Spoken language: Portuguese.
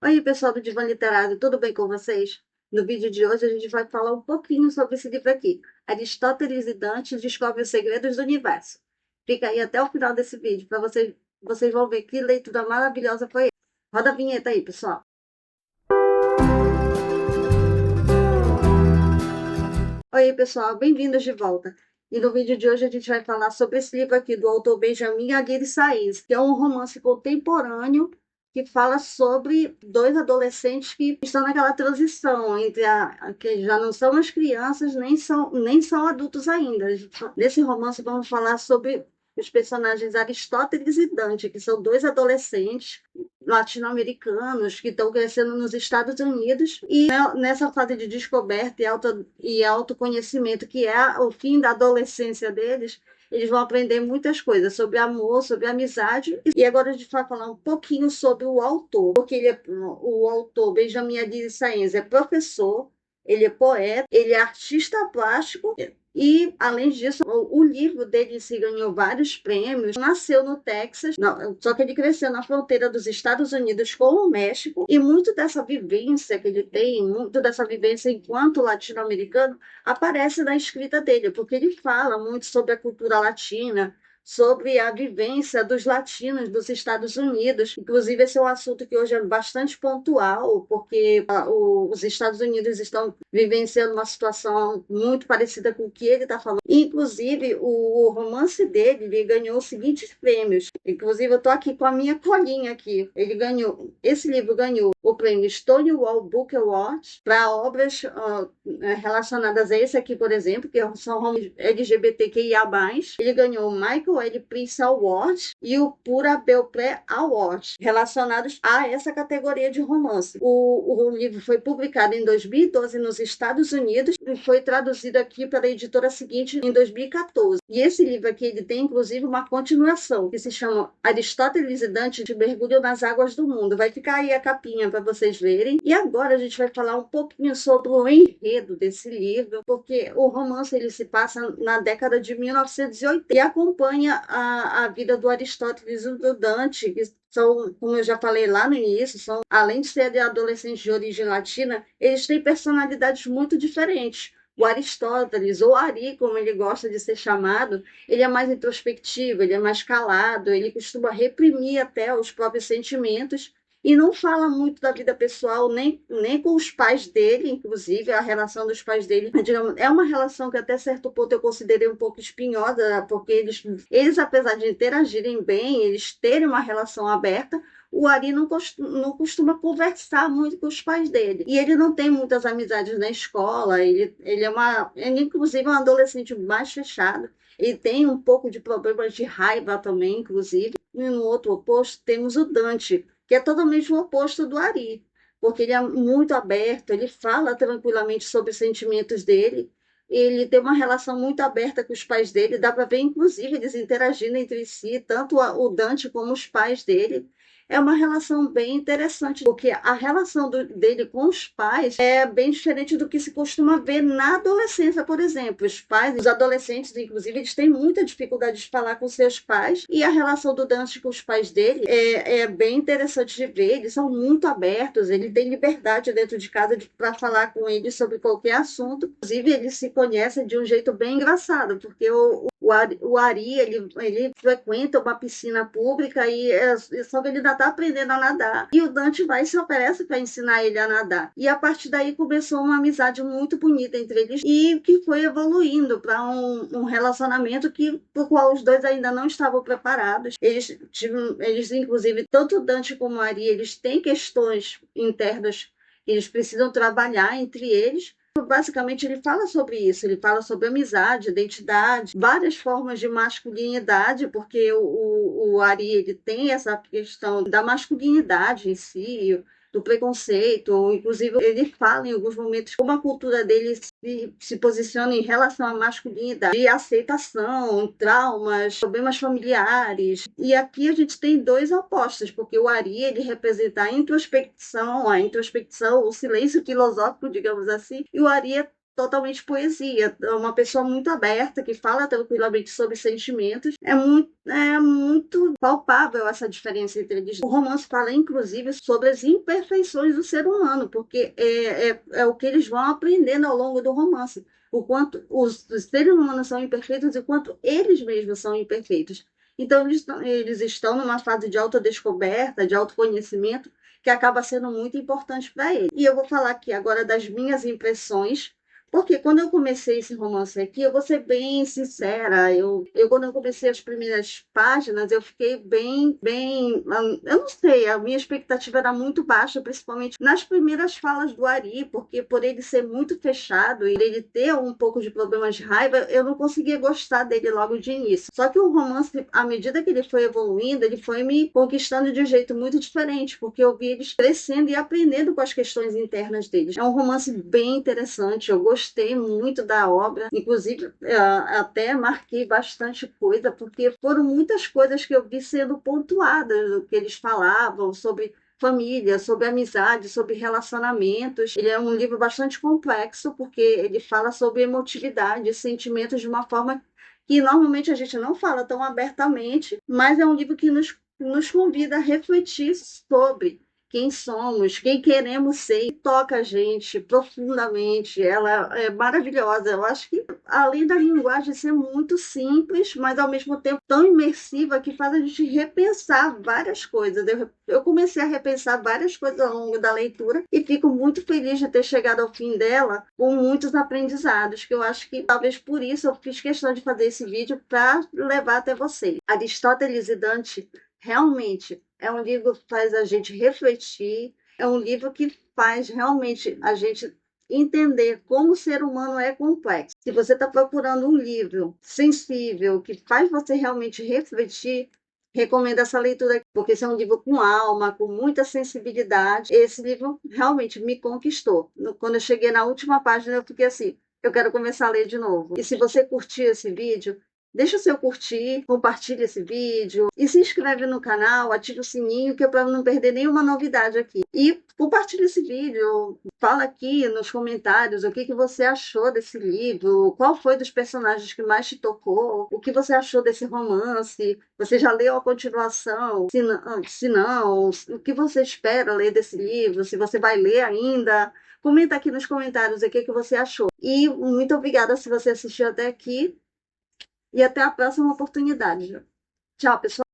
Oi, pessoal do Divã Literário, tudo bem com vocês? No vídeo de hoje a gente vai falar um pouquinho sobre esse livro aqui. Aristóteles e Dante descobrem os segredos do universo. Fica aí até o final desse vídeo para vocês vão ver que leitura maravilhosa foi essa. Roda a vinheta aí, pessoal. Oi, pessoal, bem-vindos de volta. E no vídeo de hoje a gente vai falar sobre esse livro aqui do autor Benjamin Aguirre Saiz, que é um romance contemporâneo que fala sobre dois adolescentes que estão naquela transição entre que já não são as crianças, nem são adultos ainda. Nesse romance vamos falar sobre os personagens Aristóteles e Dante, que são dois adolescentes latino-americanos que estão crescendo nos Estados Unidos e nessa fase de descoberta e autoconhecimento, que é o fim da adolescência deles, eles vão aprender muitas coisas sobre amor, sobre amizade. E agora a gente vai falar um pouquinho sobre o autor, porque o autor Benjamin Aguirre Sáenz é professor, ele é poeta, ele é artista plástico e, além disso, o livro dele se ganhou vários prêmios. Nasceu no Texas, não, só que ele cresceu na fronteira dos Estados Unidos com o México, e muito dessa vivência que ele tem, muito dessa vivência enquanto latino-americano, aparece na escrita dele, porque ele fala muito sobre a cultura latina, sobre a vivência dos latinos dos Estados Unidos. Inclusive, esse é um assunto que hoje é bastante pontual, porque os Estados Unidos estão vivenciando uma situação muito parecida com o que ele está falando. Inclusive, o romance dele ele ganhou os seguintes prêmios. Inclusive, eu estou aqui com a minha colinha aqui. Esse livro ganhou o prêmio Stonewall Book Award para obras relacionadas a esse aqui, por exemplo, que são LGBTQIA+. Ele ganhou o Michael L. Prince Award e o Pura Belpré Award, relacionados a essa categoria de romance. O livro foi publicado em 2012 nos Estados Unidos e foi traduzido aqui pela editora seguinte em 2014. E esse livro aqui ele tem, inclusive, uma continuação, que se chama Aristóteles e Dante de Mergulho nas Águas do Mundo. Vai ficar aí a capinha para vocês verem. E agora a gente vai falar um pouquinho sobre o enredo desse livro, porque o romance ele se passa na década de 1980 e acompanha a vida do Aristóteles e do Dante, que são, como eu já falei lá no início, além de serem adolescentes de origem latina, eles têm personalidades muito diferentes. O Aristóteles, ou Ari, como ele gosta de ser chamado, ele é mais introspectivo, ele é mais calado, ele costuma reprimir até os próprios sentimentos e não fala muito da vida pessoal, nem com os pais dele, inclusive, a relação dos pais dele, digamos, é uma relação que até certo ponto eu considerei um pouco espinhosa, porque eles apesar de interagirem bem, eles terem uma relação aberta, o Ari não costuma conversar muito com os pais dele. E ele não tem muitas amizades na escola, ele inclusive é um adolescente mais fechado. Ele tem um pouco de problemas de raiva também, inclusive. E no outro oposto temos o Dante, que é totalmente o oposto do Ari, porque ele é muito aberto, ele fala tranquilamente sobre os sentimentos dele, ele tem uma relação muito aberta com os pais dele, dá para ver, inclusive, eles interagindo entre si, tanto o Dante como os pais dele. É uma relação bem interessante, porque a relação dele com os pais é bem diferente do que se costuma ver na adolescência, por exemplo. Os pais, os adolescentes, inclusive, eles têm muita dificuldade de falar com seus pais, e a relação do Dante com os pais dele é bem interessante de ver. Eles são muito abertos, ele tem liberdade dentro de casa para falar com eles sobre qualquer assunto. Inclusive, eles se conhecem de um jeito bem engraçado, porque o Ari, ele frequenta uma piscina pública só que ele ainda está aprendendo a nadar. E o Dante vai e se oferece para ensinar ele a nadar. E a partir daí começou uma amizade muito bonita entre eles e que foi evoluindo para um relacionamento por qual os dois ainda não estavam preparados. Eles, inclusive, tanto o Dante como o Ari, eles têm questões internas que eles precisam trabalhar entre eles. Basicamente, ele fala sobre isso, ele fala sobre amizade, identidade, várias formas de masculinidade, porque o Ari ele tem essa questão da masculinidade em si, do preconceito, inclusive ele fala em alguns momentos como a cultura dele se posiciona em relação à masculinidade, de aceitação, traumas, problemas familiares. E aqui a gente tem dois opostos, porque o Ari ele representa a introspecção, o silêncio filosófico, digamos assim, e o Ari é totalmente poesia. É uma pessoa muito aberta, que fala tranquilamente sobre sentimentos. É muito palpável essa diferença entre eles. O romance fala, inclusive, sobre as imperfeições do ser humano, porque é o que eles vão aprendendo ao longo do romance. O quanto os seres humanos são imperfeitos e o quanto eles mesmos são imperfeitos. Então, eles estão numa fase de autodescoberta, de autoconhecimento, que acaba sendo muito importante para eles. E eu vou falar aqui agora das minhas impressões, porque quando eu comecei esse romance aqui, eu vou ser bem sincera, quando eu comecei as primeiras páginas, eu fiquei eu não sei, a minha expectativa era muito baixa, principalmente nas primeiras falas do Ari, porque por ele ser muito fechado e ele ter um pouco de problemas de raiva, eu não conseguia gostar dele logo de início. Só que o romance, à medida que ele foi evoluindo, ele foi me conquistando de um jeito muito diferente, porque eu vi eles crescendo e aprendendo com as questões internas deles. É um romance bem interessante, eu gostei muito da obra, inclusive até marquei bastante coisa, porque foram muitas coisas que eu vi sendo pontuadas, do que eles falavam sobre família, sobre amizade, sobre relacionamentos. Ele é um livro bastante complexo, porque ele fala sobre emotividade, sentimentos de uma forma que normalmente a gente não fala tão abertamente, mas é um livro que nos convida a refletir sobre quem somos, quem queremos ser, e toca a gente profundamente. Ela é maravilhosa. Eu acho que, além da linguagem ser muito simples, mas ao mesmo tempo tão imersiva, que faz a gente repensar várias coisas. Eu comecei a repensar várias coisas ao longo da leitura e fico muito feliz de ter chegado ao fim dela com muitos aprendizados, que eu acho que talvez por isso eu fiz questão de fazer esse vídeo para levar até vocês. Aristóteles e Dante realmente é um livro que faz a gente refletir, é um livro que faz realmente a gente entender como o ser humano é complexo. Se você está procurando um livro sensível, que faz você realmente refletir, recomendo essa leitura, porque esse é um livro com alma, com muita sensibilidade. Esse livro realmente me conquistou. Quando eu cheguei na última página, eu fiquei assim, eu quero começar a ler de novo. E se você curtir esse vídeo, deixa o seu curtir, compartilha esse vídeo e se inscreve no canal, ativa o sininho, que é para não perder nenhuma novidade aqui. E compartilha esse vídeo, fala aqui nos comentários o que você achou desse livro, qual foi dos personagens que mais te tocou, o que você achou desse romance, você já leu a continuação, se não, o que você espera ler desse livro, se você vai ler ainda. Comenta aqui nos comentários o que você achou. E muito obrigada se você assistiu até aqui. E até a próxima oportunidade. Tchau, pessoal.